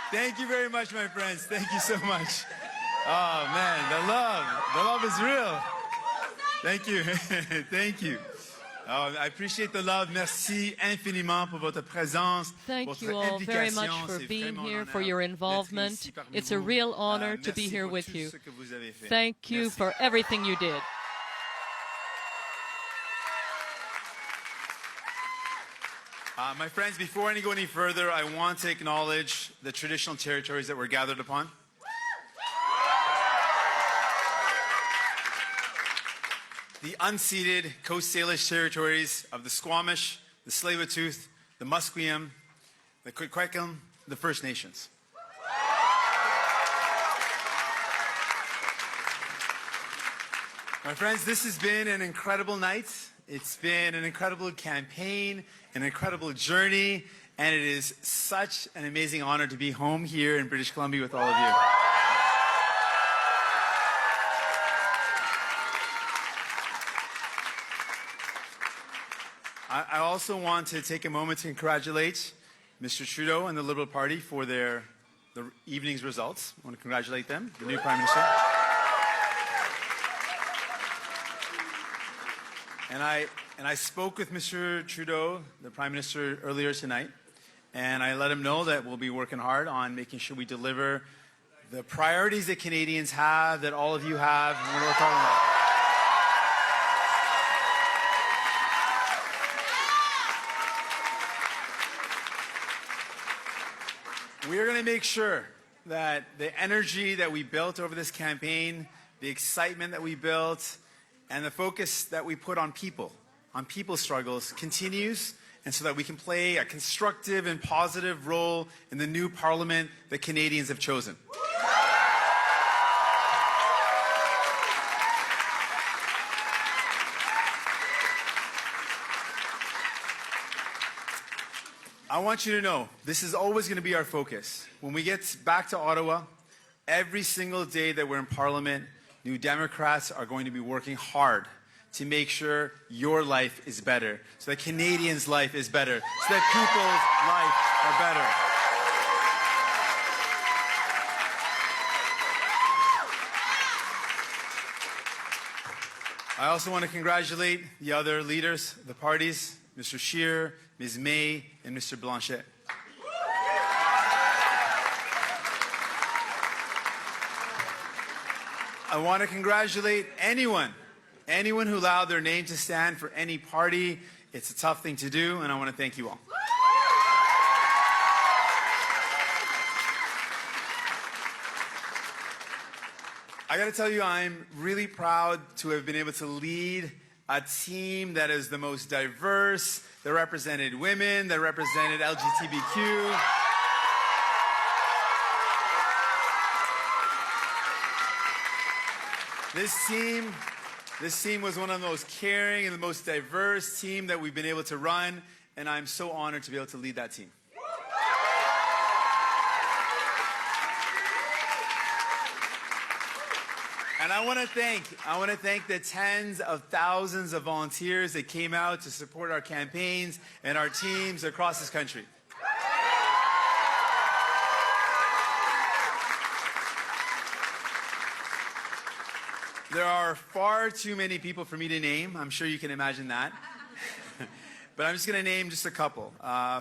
Thank you very much, my friends. Thank you so much. Oh, man, the love is real. Thank you. Thank you. I appreciate the love. Merci infiniment pour votre présence. Thank you all very much for being here, for your involvement. It's a real honor to be here with you. Thank you for everything you did. My friends, before I go any further, I want to acknowledge the traditional territories that we're gathered upon. The unceded Coast Salish territories of the Squamish, the Tsleil-Waututh, the Musqueam, the Kwikwekwim, the First Nations. My friends, this has been an incredible night. It's been an incredible campaign, an incredible journey, and it is such an amazing honor to be home here in British Columbia with all of you. I also want to take a moment to congratulate Mr. Trudeau and the Liberal Party for the evening's results. I want to congratulate them, the new Prime Minister. And I spoke with Mr. Trudeau, the Prime Minister, earlier tonight, and I let him know that we'll be working hard on making sure we deliver the priorities that Canadians have, that all of you have, and we're talking about. We are going to make sure that the energy that we built over this campaign, the excitement that we built, and the focus that we put on people's struggles continues, and so that we can play a constructive and positive role in the new parliament that Canadians have chosen. I want you to know, this is always going to be our focus. When we get back to Ottawa, every single day that we're in Parliament, New Democrats are going to be working hard to make sure your life is better, so that Canadians' life is better, so that people's life are better. I also want to congratulate the other leaders, the parties, Mr. Scheer, Ms. May, and Mr. Blanchet. I want to congratulate anyone who allowed their name to stand for any party. It's a tough thing to do, and I want to thank you all. I got to tell you, I'm really proud to have been able to lead a team that is the most diverse, that represented women, that represented LGBTQ. This team was one of the most caring and the most diverse team that we've been able to run, and I'm so honored to be able to lead that team. And I want to thank the tens of thousands of volunteers that came out to support our campaigns and our teams across this country. There are far too many people for me to name. I'm sure you can imagine that. But I'm just going to name just a couple.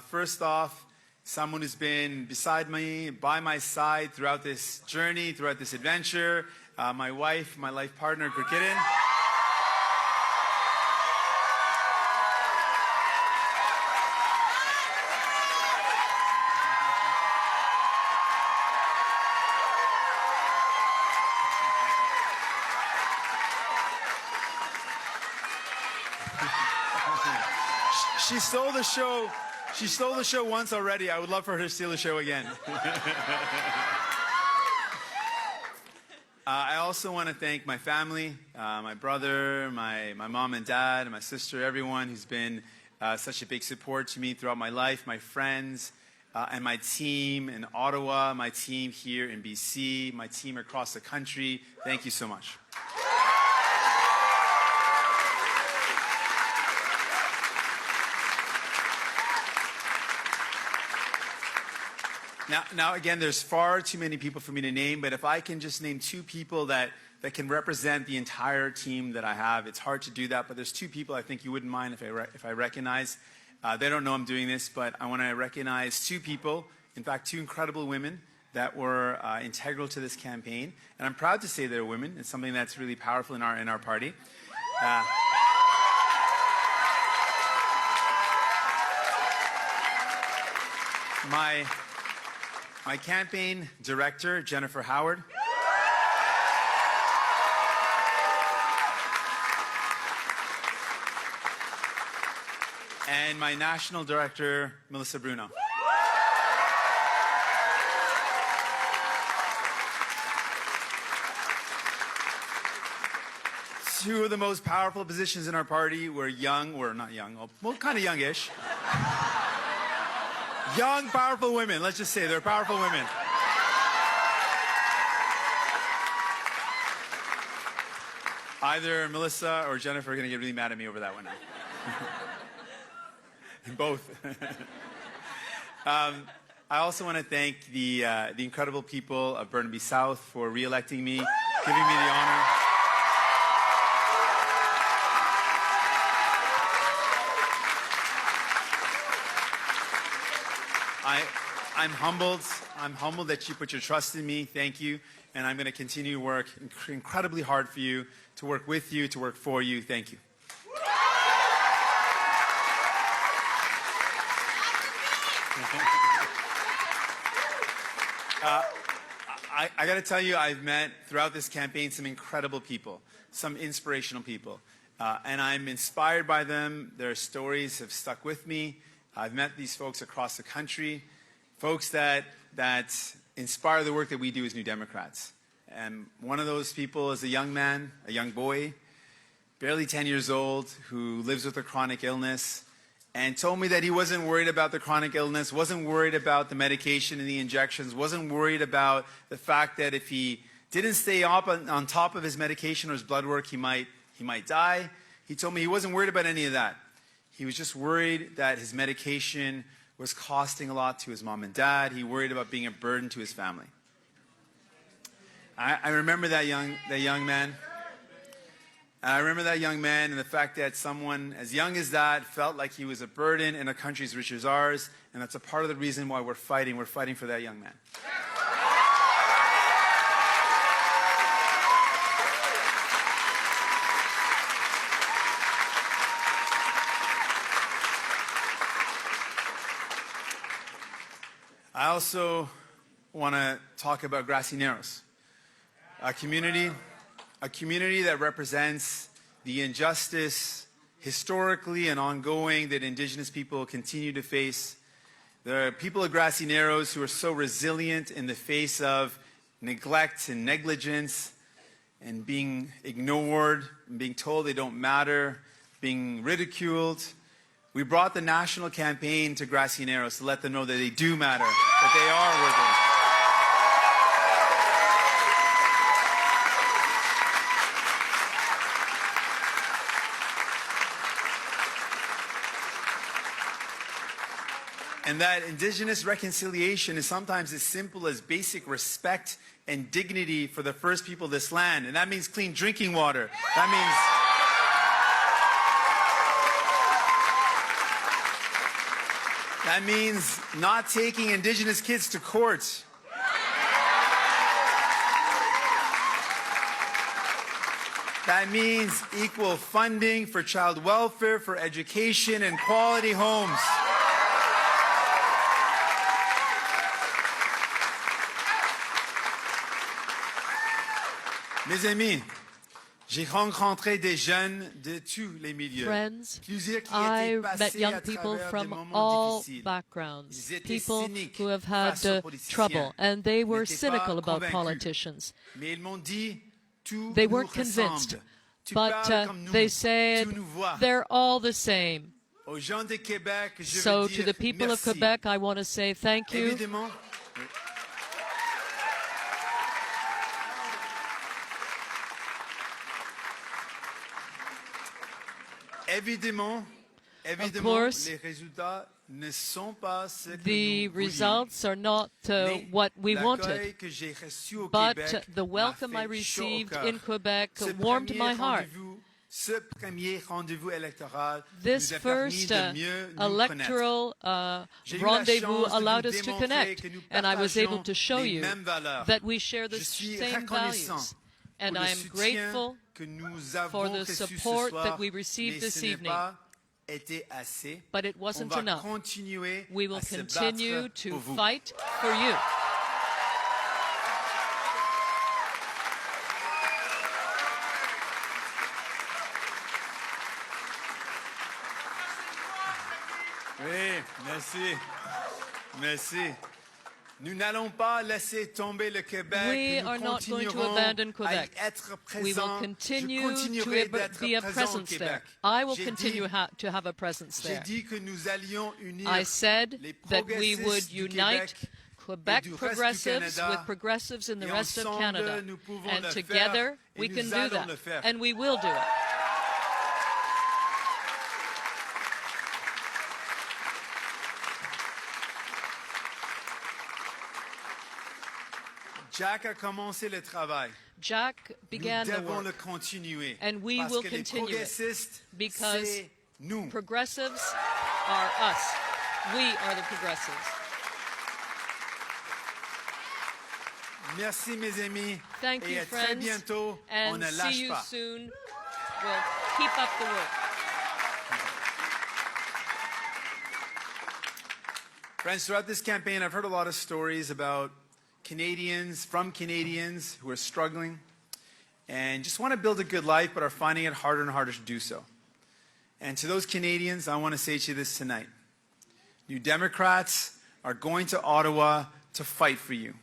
First off, someone who's been beside me, by my side throughout this journey, throughout this adventure, my wife, my life partner, Gurkiran. She stole the show. She stole the show once already. I would love for her to steal the show again. I also want to thank my family, my brother, my mom and dad, and my sister, everyone who's been such a big support to me throughout my life, my friends, and my team in Ottawa, my team here in BC, my team across the country. Thank you so much. Now, again, there's far too many people for me to name, but if I can just name two people that can represent the entire team that I have, it's hard to do that, but there's two people I think you wouldn't mind if I recognize. They don't know I'm doing this, but I want to recognize two people, in fact, two incredible women that were integral to this campaign. And I'm proud to say they're women. It's something that's really powerful in our party. My campaign director, Jennifer Howard. And my national director, Melissa Bruno. Two of the most powerful positions in our party were young, or not young, well, kind of youngish. Young, powerful women. Let's just say they're powerful women. Either Melissa or Jennifer are going to get really mad at me over that one now. Both. I also want to thank the incredible people of Burnaby South for re-electing me, giving me the honor. I'm humbled. I'm humbled that you put your trust in me. Thank you. And I'm going to continue to work incredibly hard for you, to work with you, to work for you. Thank you. I got to tell you, I've met throughout this campaign some incredible people, some inspirational people. And I'm inspired by them. Their stories have stuck with me. I've met these folks across the country, folks that inspire the work that we do as New Democrats. And one of those people is a young man, a young boy, barely 10 years old, who lives with a chronic illness, and told me that he wasn't worried about the chronic illness, wasn't worried about the medication and the injections, wasn't worried about the fact that if he didn't stay up on top of his medication or his blood work, he might die. He told me he wasn't worried about any of that. He was just worried that his medication was costing a lot to his mom and dad. He worried about being a burden to his family. I remember that young man. I remember that young man and the fact that someone as young as that felt like he was a burden in a country as rich as ours, and that's a part of the reason why we're fighting. We're fighting for that young man. I also want to talk about Grassy Narrows, a community that represents the injustice historically and ongoing that Indigenous people continue to face. There are people of Grassy Narrows who are so resilient in the face of neglect and negligence and being ignored, and being told they don't matter, being ridiculed. We brought the national campaign to Grassy Narrows to let them know that they do matter, that they are worthy. And that Indigenous reconciliation is sometimes as simple as basic respect and dignity for the first people of this land. And that means clean drinking water. That means not taking Indigenous kids to court. That means equal funding for child welfare, for education, and quality homes. Mes amis, j'ai rencontré des jeunes de tous les milieux. Friends, I met young people from all backgrounds, people who have had trouble, and they were cynical about politicians. They weren't convinced, but they said they're all the same. So to the people of Quebec, I want to say thank you. Of course, the results are not what we wanted, but the welcome I received in Quebec warmed my heart. This first electoral rendezvous allowed us to connect, and I was able to show you that we share the same values. And I am grateful for the support that we received this evening. But it wasn't enough. We will continue to fight for you. Oui, merci. Merci. Nous n'allons pas laisser tomber le Québec. We are not going to abandon Quebec. We will continue to be a presence there. I will continue to have a presence there. I said that we would unite Quebec progressives with progressives in the rest of Canada. And together we can do that. And we will do it. Jack a commencé le travail. Jack began the work, and we will continue it, because progressives are us. We are the progressives. Merci, mes amis. Thank you, friends. Très bientôt, and see you soon. We'll keep up the work. Friends, throughout this campaign, I've heard a lot of stories about Canadians who are struggling and just want to build a good life but are finding it harder and harder to do so. And to those Canadians, I want to say to you this tonight. New Democrats are going to Ottawa to fight for you.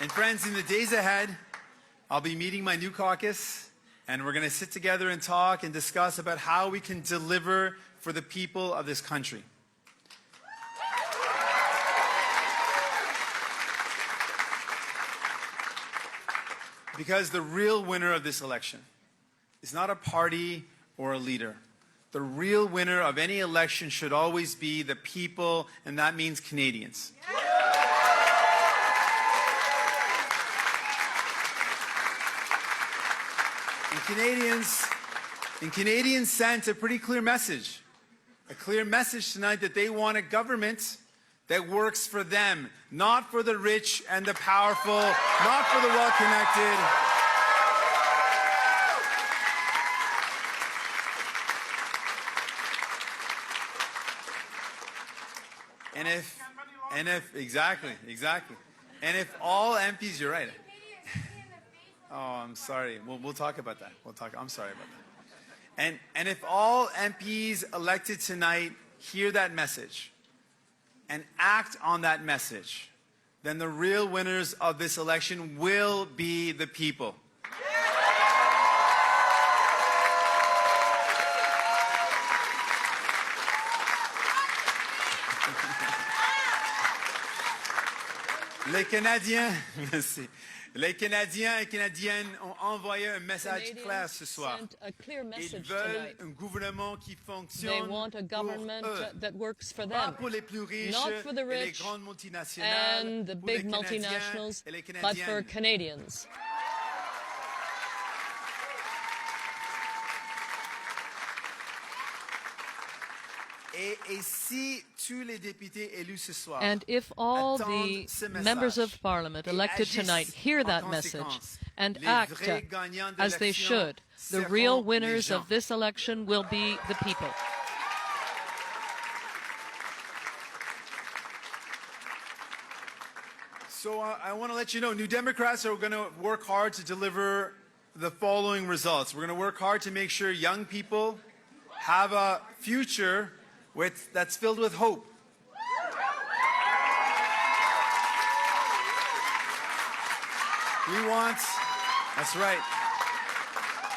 And friends, in the days ahead, I'll be meeting my new caucus, and we're going to sit together and talk and discuss about how we can deliver for the people of this country. Because the real winner of this election is not a party or a leader. The real winner of any election should always be the people, and that means Canadians. And Canadians sent a pretty clear message. A clear message tonight that they want a government that works for them, not for the rich and the powerful, not for the well-connected. Exactly. And if all MPs, you're right. Oh, I'm sorry. We'll talk about that. I'm sorry about that. And if all MPs elected tonight hear that message and act on that message, then the real winners of this election will be the people. Les Canadiens, merci. Les Canadiens et Canadiennes ont envoyé un message clair ce soir. Ils veulent un gouvernement qui fonctionne pour eux, pas pour les plus riches et les grandes multinationales, and the big multinationals, but for Canadians. And if all the members of Parliament elected tonight hear that message and act as they should, the real winners of this election will be the people. So I want to let you know, New Democrats are going to work hard to deliver the following results. We're going to work hard to make sure young people have a future that's filled with hope. That's right.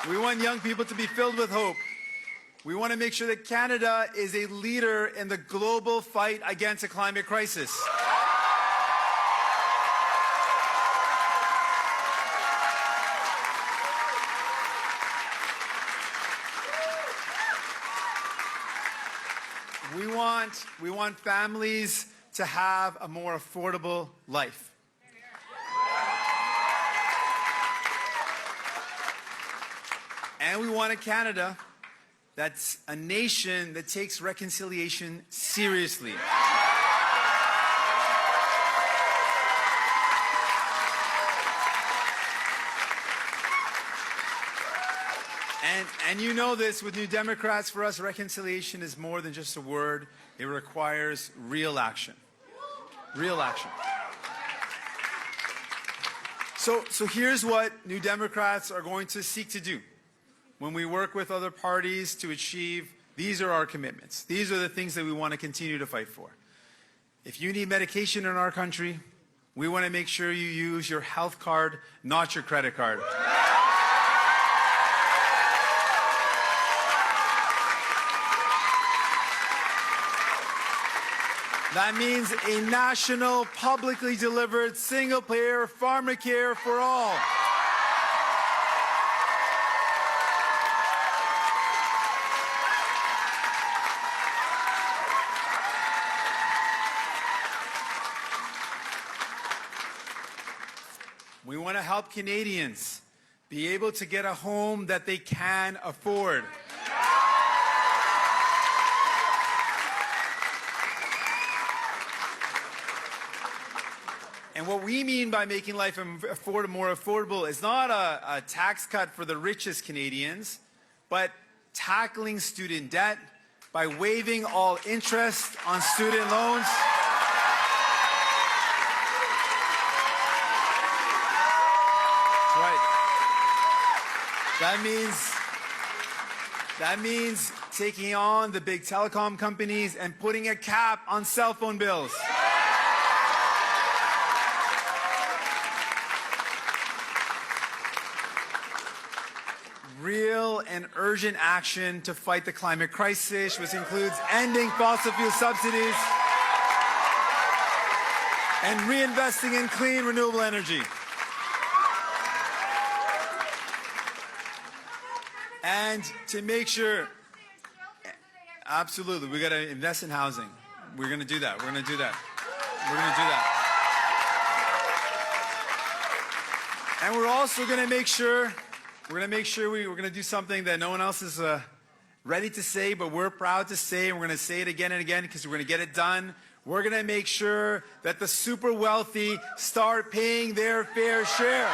We want young people to be filled with hope. We want to make sure that Canada is a leader in the global fight against the climate crisis. We want families to have a more affordable life. And we want a Canada that's a nation that takes reconciliation seriously. And you know this, with New Democrats, for us, reconciliation is more than just a word. It requires real action. Real action. So here's what New Democrats are going to seek to do when we work with other parties to achieve. These are our commitments. These are the things that we want to continue to fight for. If you need medication in our country, we want to make sure you use your health card, not your credit card. That means a national, publicly delivered, single-payer pharmacare for all. We want to help Canadians be able to get a home that they can afford. And what we mean by making life more affordable is not a tax cut for the richest Canadians, but tackling student debt by waiving all interest on student loans. Right. That means taking on the big telecom companies and putting a cap on cell phone bills. Real and urgent action to fight the climate crisis, which includes ending fossil fuel subsidies and reinvesting in clean, renewable energy. And to make sure, absolutely, we got to invest in housing. We're going to do that. We're going to do that. We're going to do that. And we're also going to make sure. We're going to do something that no one else is ready to say, but we're proud to say, and we're going to say it again and again because we're going to get it done. We're going to make sure that the super wealthy start paying their fair share.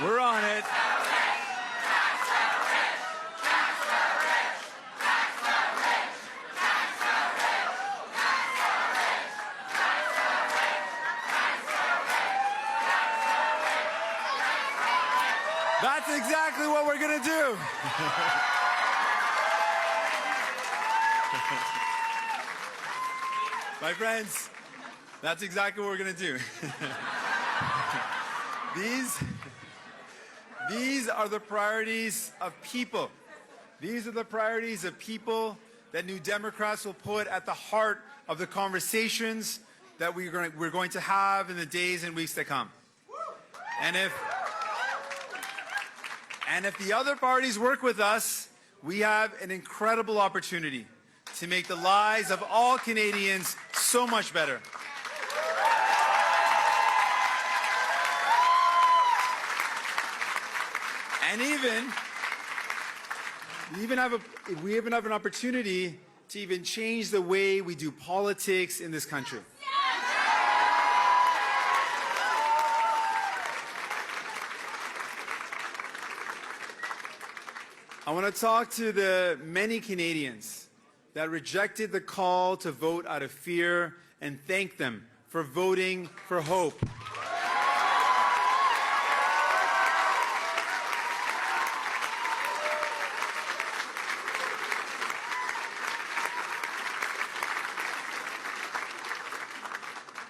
We're on it. That's exactly what we're going to do. My friends, that's exactly what we're going to do. These are the priorities of people. These are the priorities of people that New Democrats will put at the heart of the conversations that we're going to have in the days and weeks to come. And if the other parties work with us, we have an incredible opportunity to make the lives of all Canadians so much better. And we even have an opportunity to even change the way we do politics in this country. I want to talk to the many Canadians that rejected the call to vote out of fear, and thank them for voting for hope.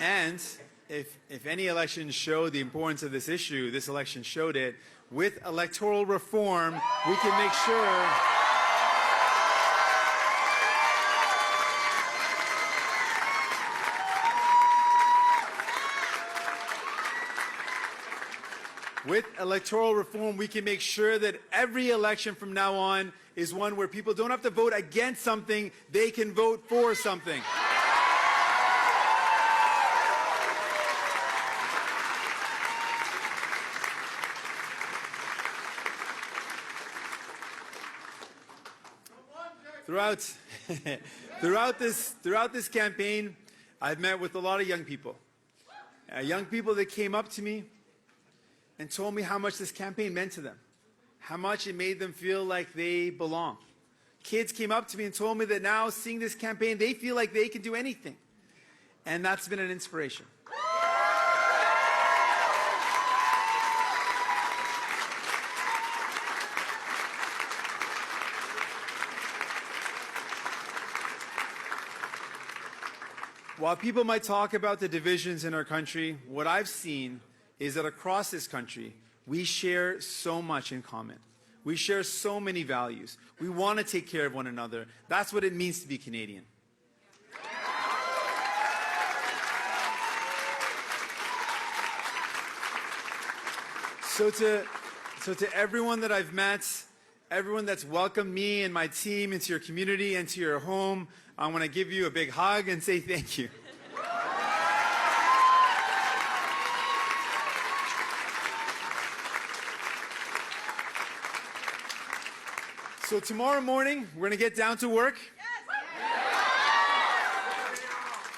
And if any election showed the importance of this issue, this election showed it. With electoral reform, we can make sure that every election from now on is one where people don't have to vote against something, they can vote for something. Throughout this campaign, I've met with a lot of young people. Young people that came up to me and told me how much this campaign meant to them, how much it made them feel like they belong. Kids came up to me and told me that now, seeing this campaign, they feel like they can do anything. And that's been an inspiration. While people might talk about the divisions in our country, what I've seen is that across this country, we share so much in common. We share so many values. We want to take care of one another. That's what it means to be Canadian. So to everyone that I've met, everyone that's welcomed me and my team into your community and to your home, I want to give you a big hug and say thank you. So tomorrow morning, we're going to get down to work.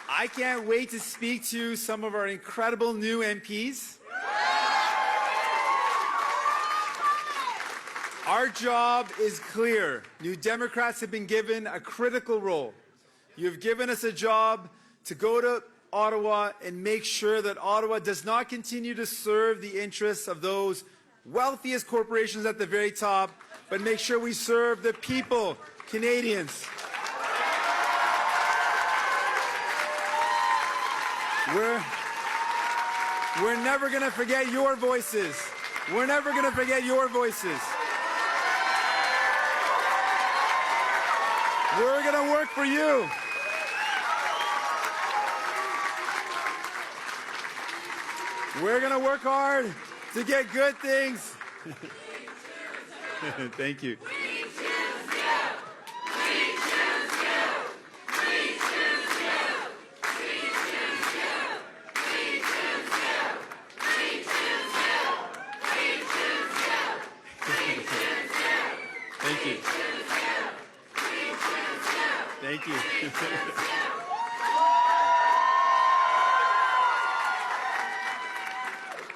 I can't wait to speak to some of our incredible new MPs. Our job is clear. New Democrats have been given a critical role. You've given us a job to go to Ottawa and make sure that Ottawa does not continue to serve the interests of those wealthiest corporations at the very top, but make sure we serve the people, Canadians. We're never going to forget your voices. We're never going to forget your voices. We're going to work for you. We're going to work hard to get good things. Thank you. We choose you. We choose you. We choose you. We choose you. We choose you. We choose you. We choose you. We choose you. Thank you. Thank you.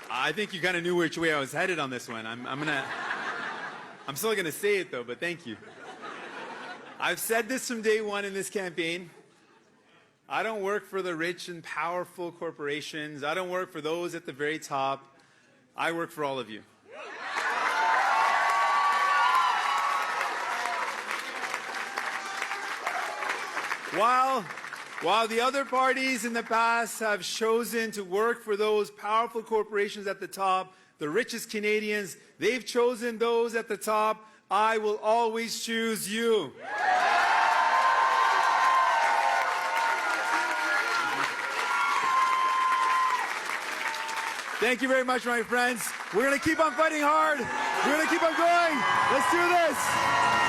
I think you kind of knew which way I was headed on this one. I'm still going to say it, though, but thank you. I've said this from day one in this campaign. I don't work for the rich and powerful corporations. I don't work for those at the very top. I work for all of you. While the other parties in the past have chosen to work for those powerful corporations at the top, the richest Canadians, they've chosen those at the top. I will always choose you. Thank you very much, my friends. We're going to keep on fighting hard. We're going to keep on going. Let's do this.